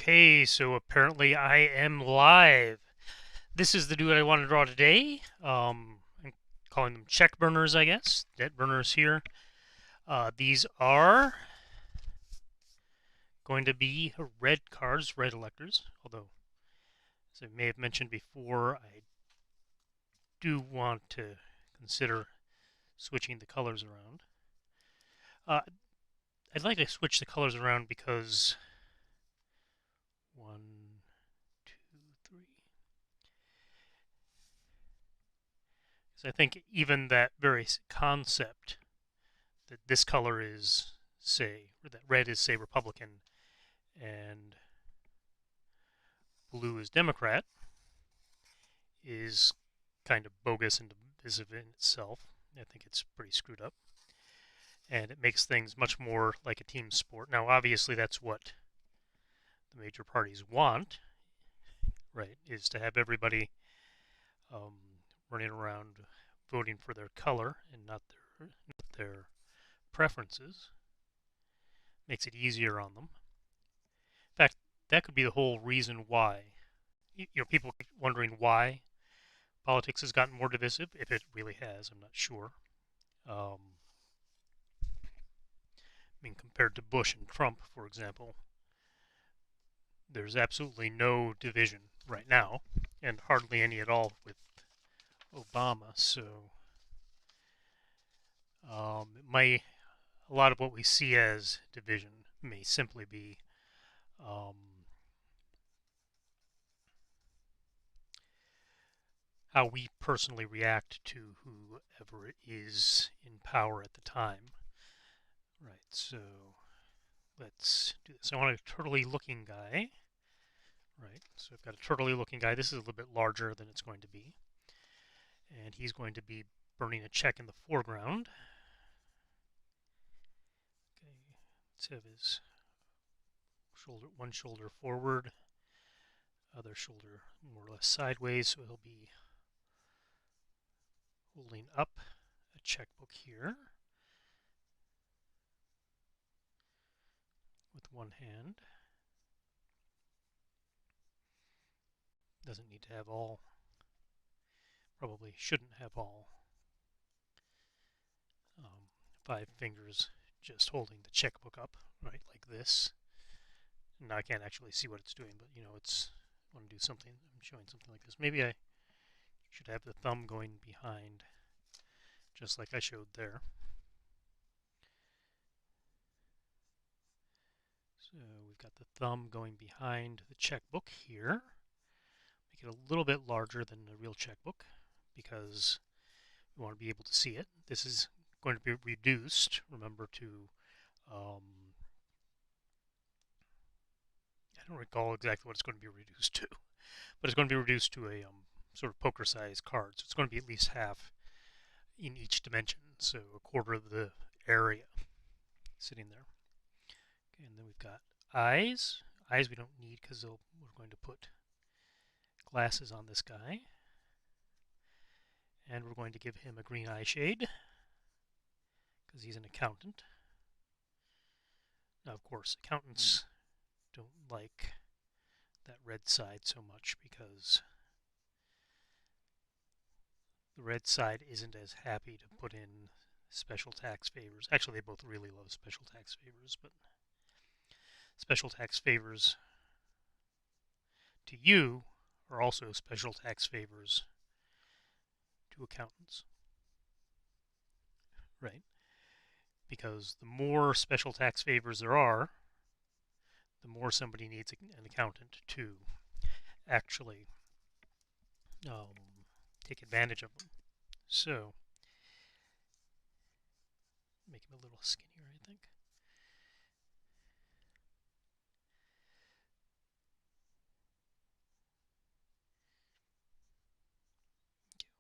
Okay, so apparently I am live. This is the dude I want to draw today. I'm calling them check burners, I guess. Debt burners here. These are going to be red cards, red electors. Although, as I may have mentioned before, I do want to consider switching the colors around. Uh, I'd like to switch the colors around because one, two, three. Because I think even that very concept that this color is, say, or that red is, say, Republican and blue is Democrat is kind of bogus and divisive in itself. I think it's pretty screwed up. And it makes things much more like a team sport. Now, obviously, that's what the major parties want, right? Is to have everybody um, running around voting for their color and not their preferences. Makes it easier on them. In fact, that could be the whole reason why. People wondering why politics has gotten more divisive. If it really has, I'm not sure. Um, I mean, compared to Bush and Trump, for example, there's absolutely no division right now, and hardly any at all with Obama. So, a lot of what we see as division may simply be um, how we personally react to whoever is in power at the time. Right, so let's do this. I want a turtley looking guy. Right, so I've got a turtley looking guy. This is a little bit larger than it's going to be. And he's going to be burning a check in the foreground. Okay, let's have his one shoulder forward, other shoulder more or less sideways, so he'll be holding up a checkbook here with one hand. Doesn't need to have all, probably shouldn't have all 5 fingers just holding the checkbook up, right, like this. Now I can't actually see what it's doing, but it's I want to do something. I'm showing something like this. Maybe I should have the thumb going behind, just like I showed there. So we've got the thumb going behind the checkbook here. Make it a little bit larger than the real checkbook because we want to be able to see it. This is going to be reduced, remember, to I don't recall exactly what it's going to be reduced to, but it's going to be reduced to a sort of poker-sized card. So it's going to be at least half in each dimension, so a quarter of the area sitting there. Okay, and then we've got eyes. Eyes we don't need because we're going to put glasses on this guy. And we're going to give him a green eye shade because he's an accountant. Now, of course, accountants don't like that red side so much because the red side isn't as happy to put in special tax favors. Actually, they both really love special tax favors, but special tax favors to you are also special tax favors to accountants, right? Because the more special tax favors there are, the more somebody needs an accountant to actually take advantage of them. So, make him a little skinnier, I think. Okay,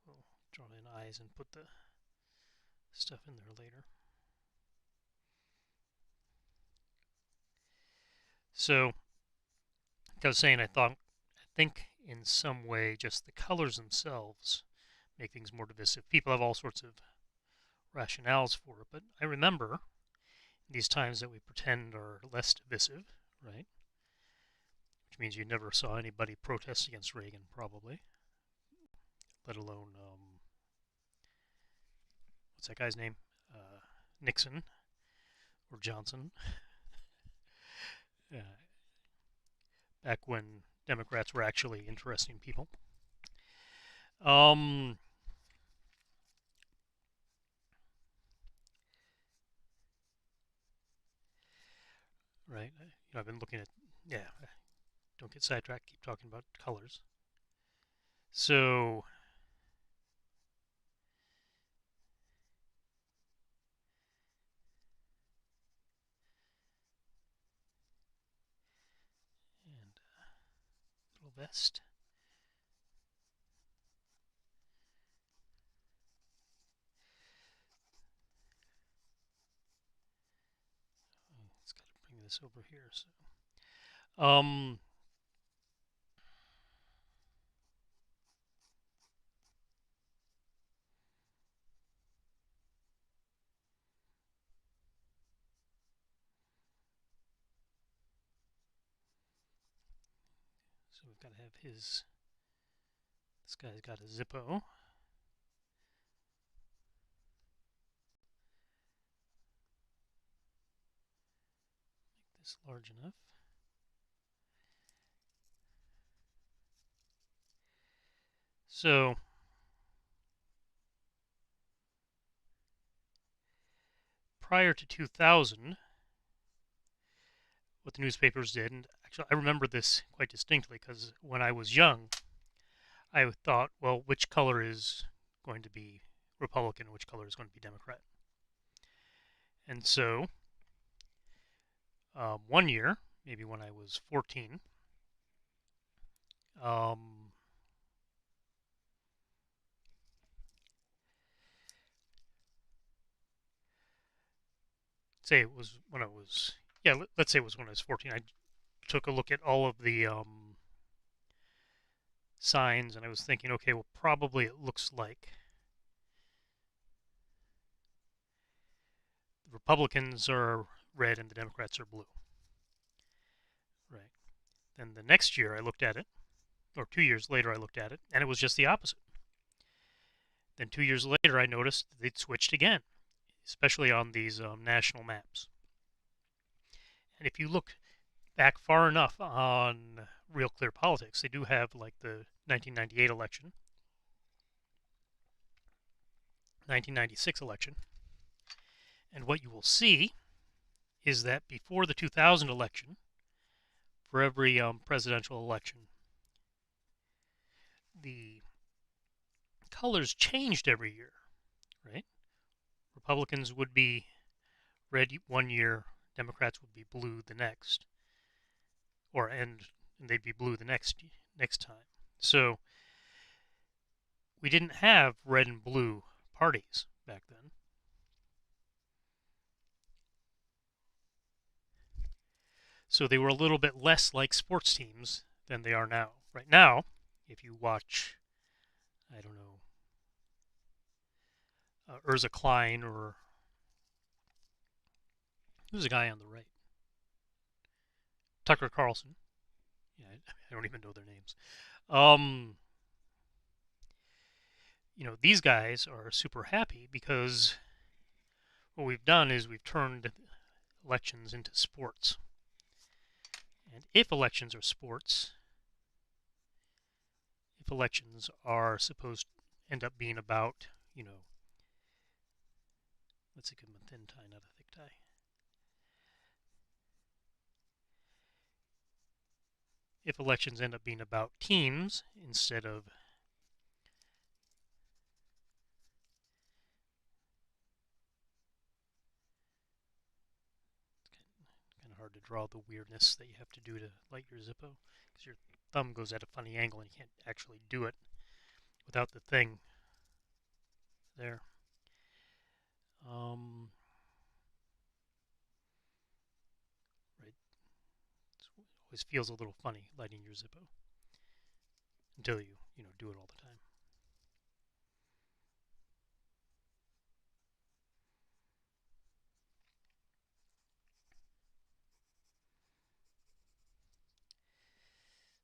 we'll draw in eyes and put the stuff in there later. So, like I was saying, I think in some way just the colors themselves make things more divisive. People have all sorts of rationales for it, but I remember these times that we pretend are less divisive, right? which means you never saw anybody protest against Reagan, probably, let alone what's that guy's name? Nixon or Johnson. Uh, back when Democrats were actually interesting people. Um, right. I've been looking at, yeah, don't get sidetracked, keep talking about colors. So, and little vest. It's got to bring this over here. Um, so we've got to have his. This guy's got a Zippo. Make this large enough. So, prior to 2000, what the newspapers did, and actually I remember this quite distinctly because when I was young, I thought, well, which color is going to be Republican, which color is going to be Democrat? And so, one year, maybe when I was 14, um, say it was when I was, yeah, let's say it was when I was 14. I took a look at all of the signs, and I was thinking, okay, well, probably it looks like the Republicans are red and the Democrats are blue. Right. Then the next year I looked at it, or 2 years later I looked at it, and it was just the opposite. Then 2 years later I noticed they'd switched again, especially on these national maps. And if you look back far enough on Real Clear Politics, they do have like the 1998 election, 1996 election, and what you will see is that before the 2000 election, for every presidential election, the colors changed every year, right? Republicans would be red one year, Democrats would be blue the next, and they'd be blue the next time. So we didn't have red and blue parties back then. So they were a little bit less like sports teams than they are now. Right now, if you watch, I don't know, Urza Klein or who's the guy on the right? Tucker Carlson. Yeah, I don't even know their names. Um, these guys are super happy because what we've done is we've turned elections into sports. And if elections are sports, if elections are supposed to end up being about, let's give them a thin tie, not a thick tie. If elections end up being about teams instead of kind of hard to draw the weirdness that you have to do to light your Zippo because your thumb goes at a funny angle and you can't actually do it without the thing there. Right. It always feels a little funny lighting your Zippo until you do it all the time.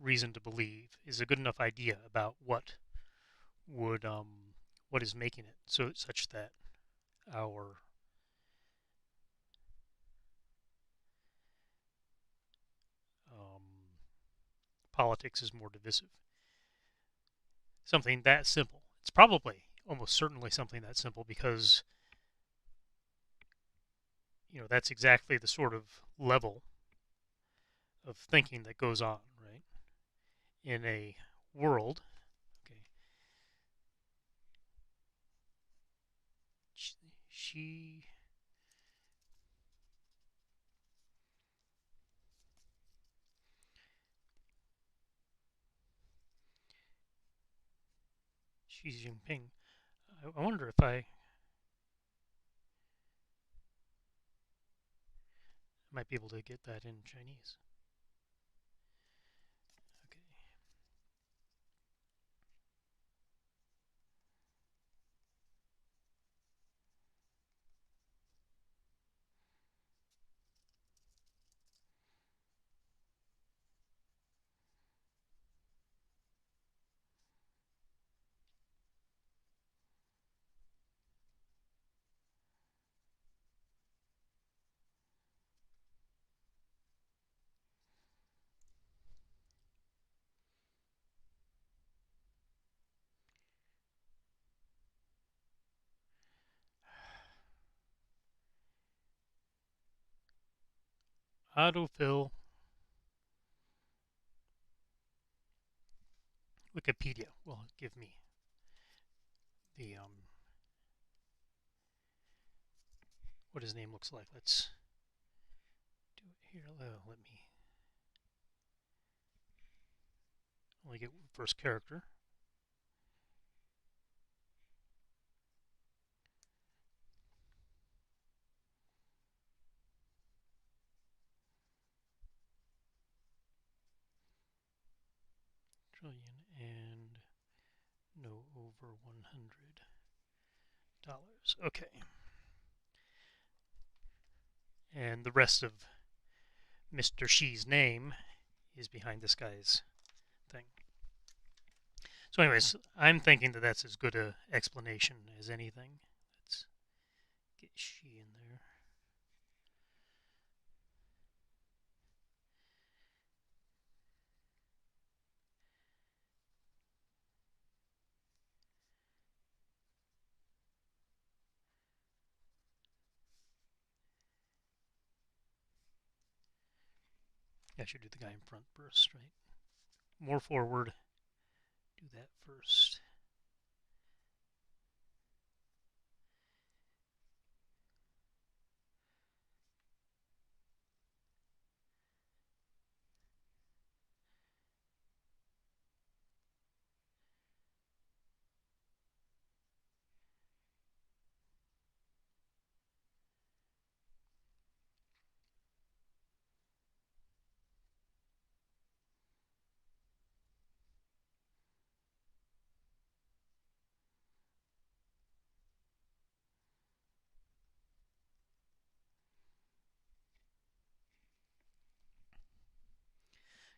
reason to believe is a good enough idea about would what is making it so such that our um, politics is more divisive. Something that simple. It's probably almost certainly something that simple because that's exactly the sort of level of thinking that goes on, right? In a world. Okay, she Xi Jinping. I wonder if I might be able to get that in Chinese. Okay. Autofill Wikipedia will give me the what his name looks like. Let's do it here. Let me only get first character. Trillion and no over $100. Okay. And the rest of Mr. Xi's name is behind this guy's thing. So, anyways, I'm thinking that that's as good a explanation as anything. Let's get Xi in there. I should do the guy in front first, right? More forward. Do that first.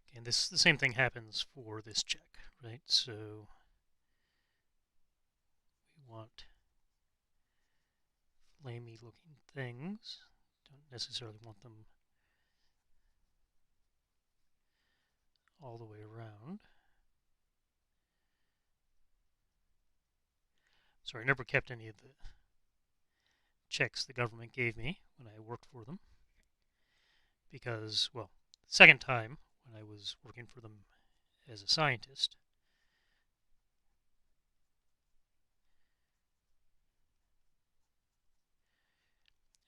Okay, and the same thing happens for this check, right? So we want flamey looking things. Don't necessarily want them all the way around. So I never kept any of the checks the government gave me when I worked for them because, well, the second time when I was working for them as a scientist,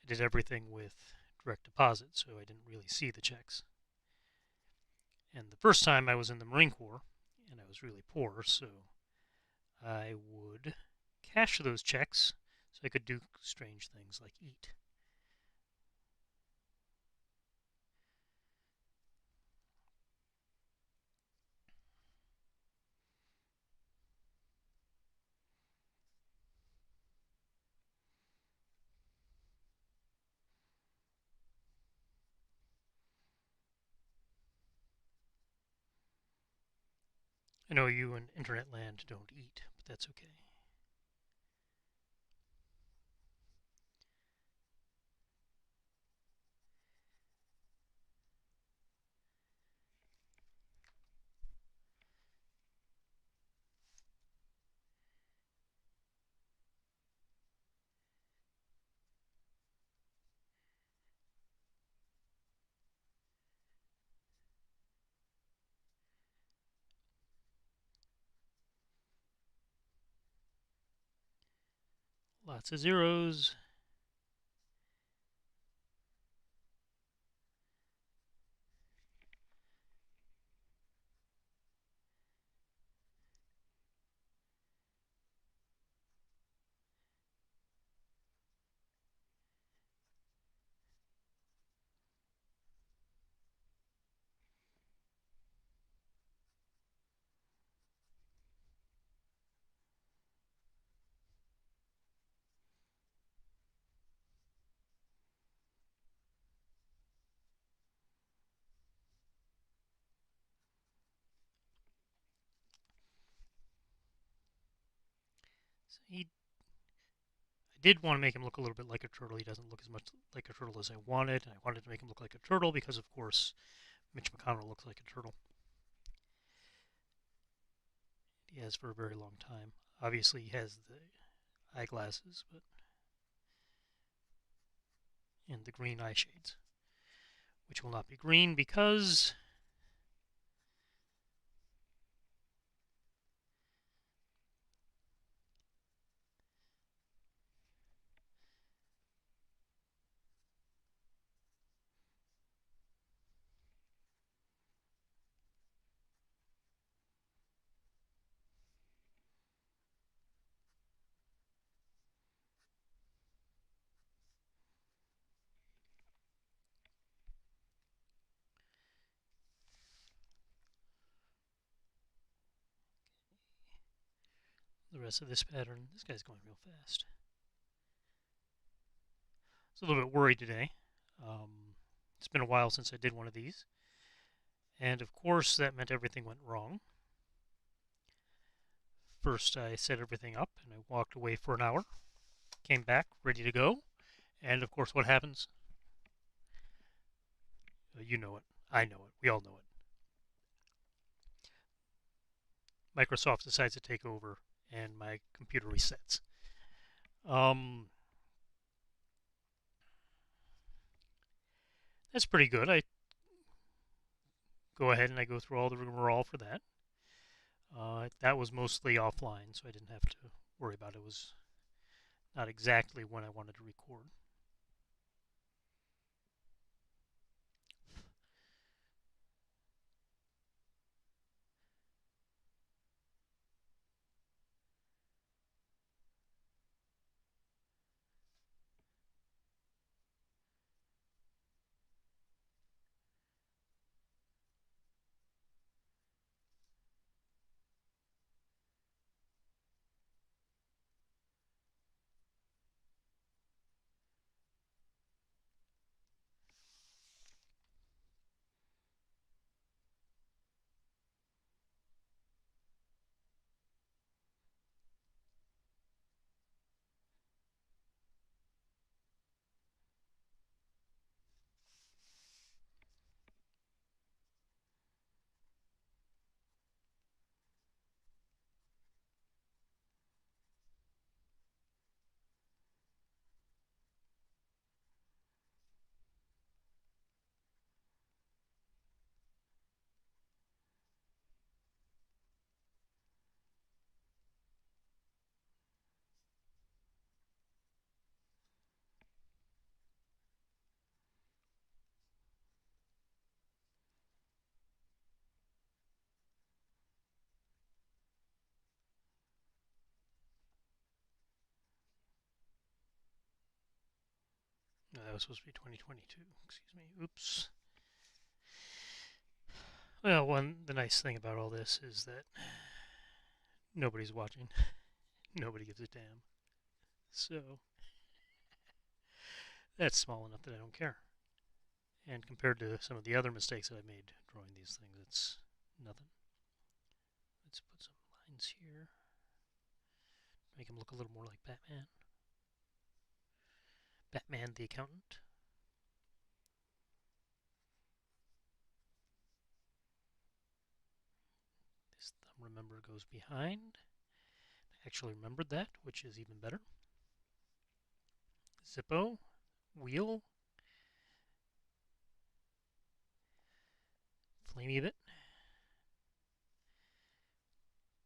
I did everything with direct deposit, so I didn't really see the checks. And the first time I was in the Marine Corps, and I was really poor, so I would cash those checks so I could do strange things like eat. I know you in internet land don't eat, but that's okay. Lots of zeros. So I did want to make him look a little bit like a turtle. He doesn't look as much like a turtle as I wanted. I wanted to make him look like a turtle because, of course, Mitch McConnell looks like a turtle. He has for a very long time. Obviously, he has the eyeglasses, but and the green eye shades, which will not be green because the rest of this pattern. This guy's going real fast. I was a little bit worried today. It's been a while since I did one of these, and of course that meant everything went wrong. First, I set everything up and I walked away for an hour. Came back ready to go, and of course, what happens? You know it. I know it. We all know it. Microsoft decides to take over, and my computer resets. Um, that's pretty good. I go ahead and I go through all the rigmarole for that. That was mostly offline, so I didn't have to worry about it. It was not exactly when I wanted to record. No, that was supposed to be 2022. Excuse me. Oops. Well, the nice thing about all this is that nobody's watching. Nobody gives a damn. So that's small enough that I don't care. And compared to some of the other mistakes that I made drawing these things, it's nothing. let's put some lines here. Make him look a little more like Batman. Batman the accountant. This thumb remember goes behind. I actually remembered that, which is even better. Zippo, wheel, flamey bit,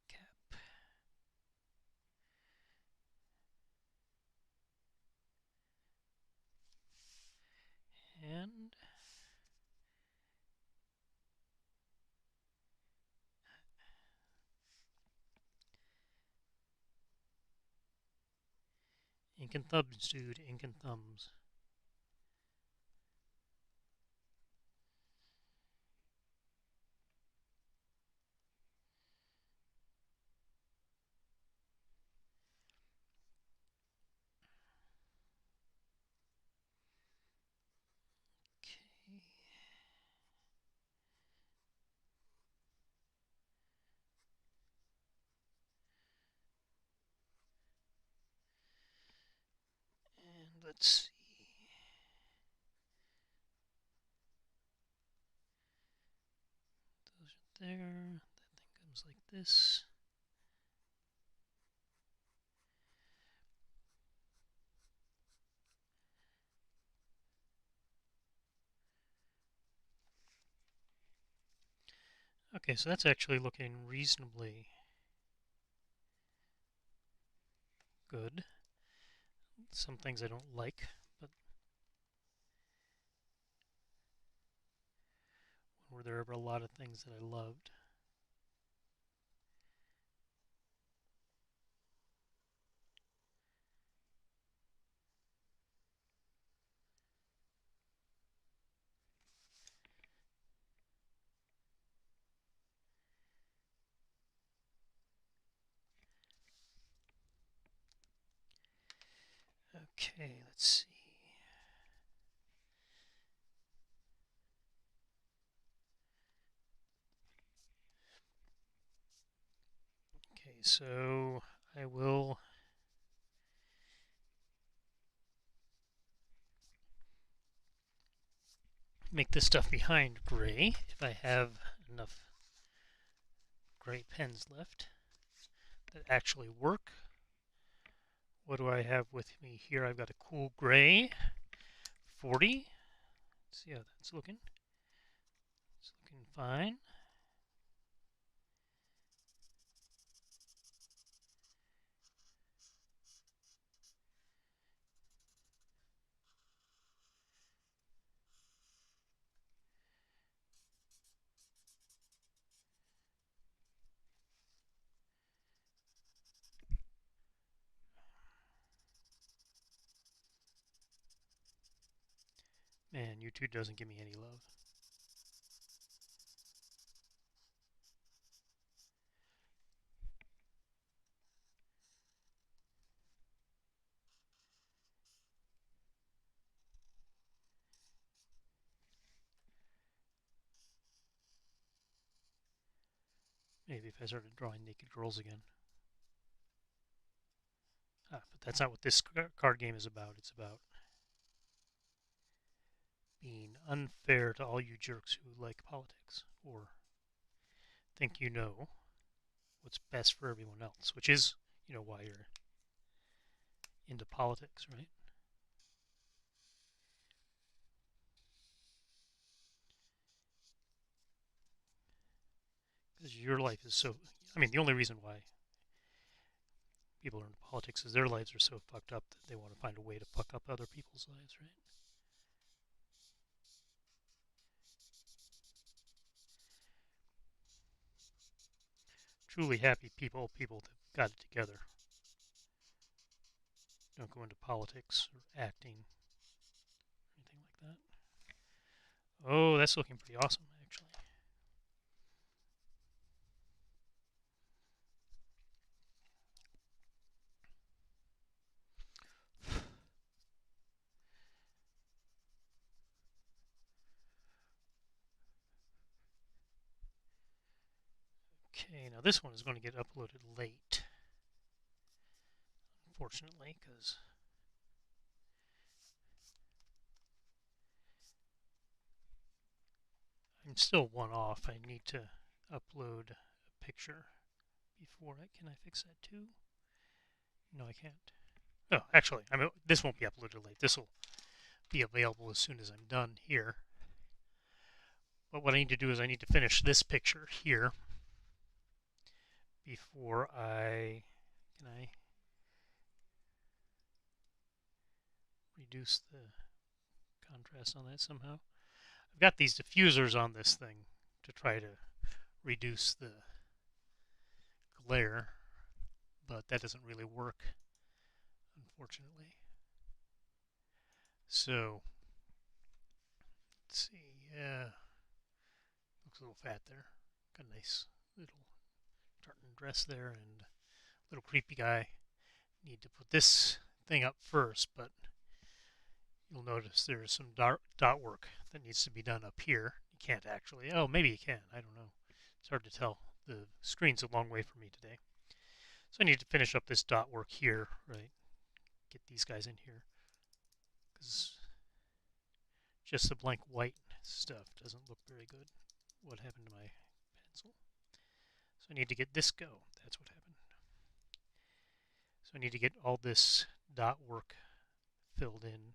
cap, and ink and thumbs, dude, ink and thumbs. Okay. And let's see. Those are there. That thing comes like this. Okay, so that's actually looking reasonably good. Some things I don't like, but were there ever a lot of things that I loved? Okay, let's see. Okay, so I will make this stuff behind gray if I have enough gray pens left that actually work. What do I have with me here? I've got a cool gray 40. Let's see how that's looking. It's looking fine. Man, YouTube doesn't give me any love. Maybe if I started drawing naked girls again. But that's not what this card game is about. It's about being unfair to all you jerks who like politics or think you know what's best for everyone else, which is, why you're into politics, right? Because your life is so. I mean, the only reason why people are into politics is their lives are so fucked up that they want to find a way to fuck up other people's lives, right? Truly happy people, people that got it together, don't go into politics or acting or anything like that. Oh, that's looking pretty awesome, actually. Okay, now this one is going to get uploaded late, unfortunately, because I'm still one off. I need to upload a picture before can I fix that too? No, I can't. Oh, actually, this won't be uploaded late. This will be available as soon as I'm done here. But what I need to do is I need to finish this picture here before can I reduce the contrast on that somehow? I've got these diffusers on this thing to try to reduce the glare, but that doesn't really work, unfortunately. So, let's see. Yeah, looks a little fat there. Got a nice little tartan dress there and little creepy guy. Need to put this thing up first, but you'll notice there's some dot work that needs to be done up here. You can't actually. Oh, maybe you can. I don't know. It's hard to tell. The screen's a long way for me today. So I need to finish up this dot work here, right? Get these guys in here. Because just the blank white stuff doesn't look very good. What happened to my pencil? So I need to get this go. That's what happened. So I need to get all this dot work filled in.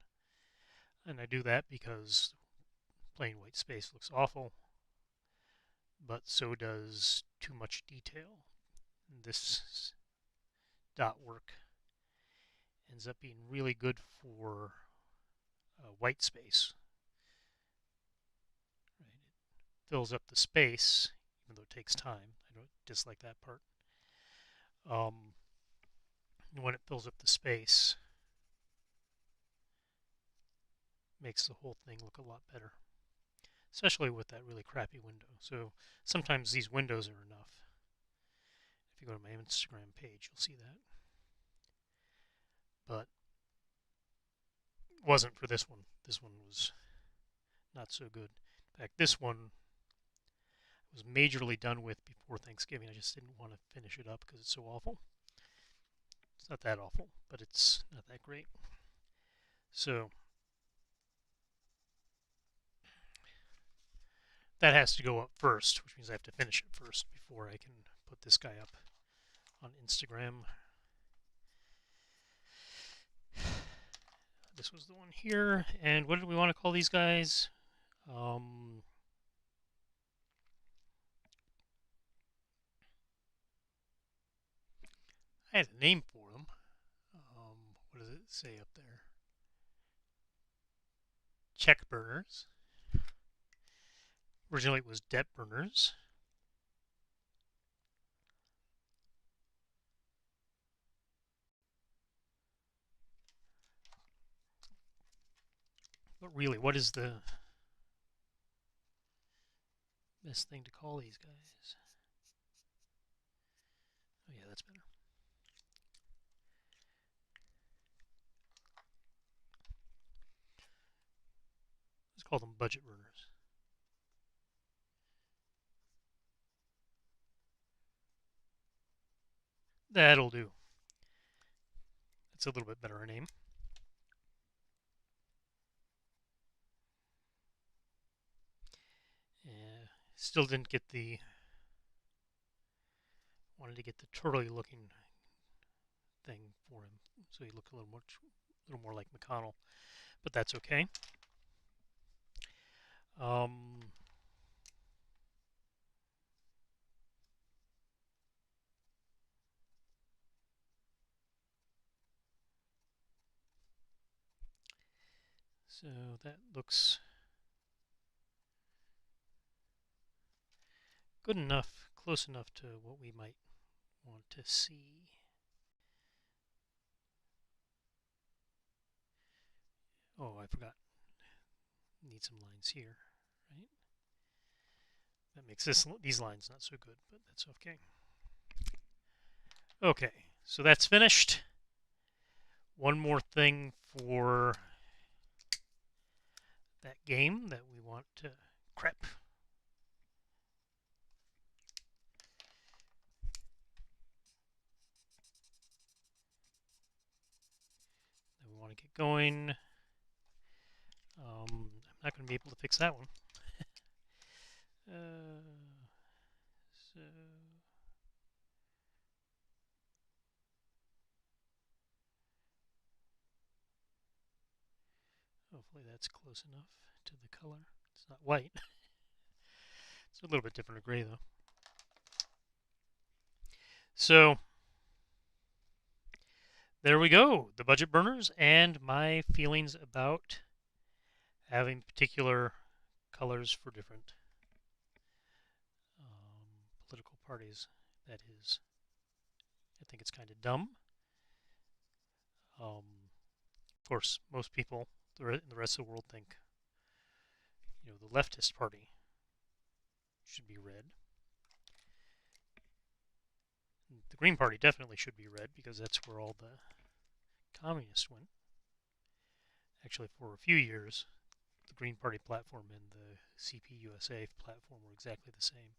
And I do that because plain white space looks awful, but so does too much detail. This dot work ends up being really good for white space. Right? It fills up the space, even though it takes time. I don't dislike that part. When it fills up the space, makes the whole thing look a lot better, especially with that really crappy window. So sometimes these windows are enough. If you go to my Instagram page, you'll see that. But it wasn't for this one. This one was not so good. In fact, this one was majorly done with before Thanksgiving. I just didn't want to finish it up because it's so awful. It's not that awful, but it's not that great. So that has to go up first, which means I have to finish it first before I can put this guy up on Instagram. This was the one here. And what did we want to call these guys? I had a name for them. What does it say up there? Check burners. Originally it was debt burners. But really, what is the best thing to call these guys? Oh yeah, that's better. Let's call them budget burners. That'll do. That's a little bit better a name. Yeah, still didn't get the. Wanted to get the turtley looking thing for him, so he looked a little more like McConnell, but that's okay. So that looks good enough, close enough to what we might want to see. Oh, I forgot. Need some lines here, right? That makes these lines not so good, but that's okay. Okay, so that's finished. One more thing for that game that we want to prep. want to get going. I'm not going to be able to fix that one. So hopefully that's close enough to the color. It's not white. It's a little bit different gray though. So there we go. The budget burners and my feelings about having particular colors for different political parties. That is, I think it's kind of dumb. Of course, most people in the rest of the world think, the leftist party should be red. The Green Party definitely should be red because that's where all the communists went. Actually, for a few years, the Green Party platform and the CPUSA platform were exactly the same.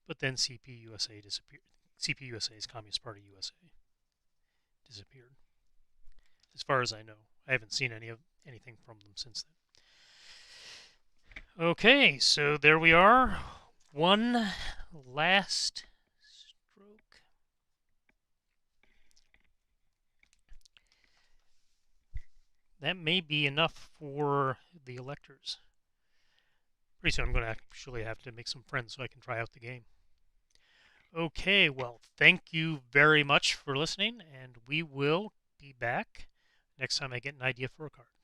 But then CPUSA disappeared. CPUSA's Communist Party USA disappeared. As far as I know, I haven't seen anything from them since then. Okay, so there we are. One last stroke. That may be enough for the electors. Pretty soon I'm going to actually have to make some friends so I can try out the game. Okay, well, thank you very much for listening, and we will be back next time I get an idea for a card.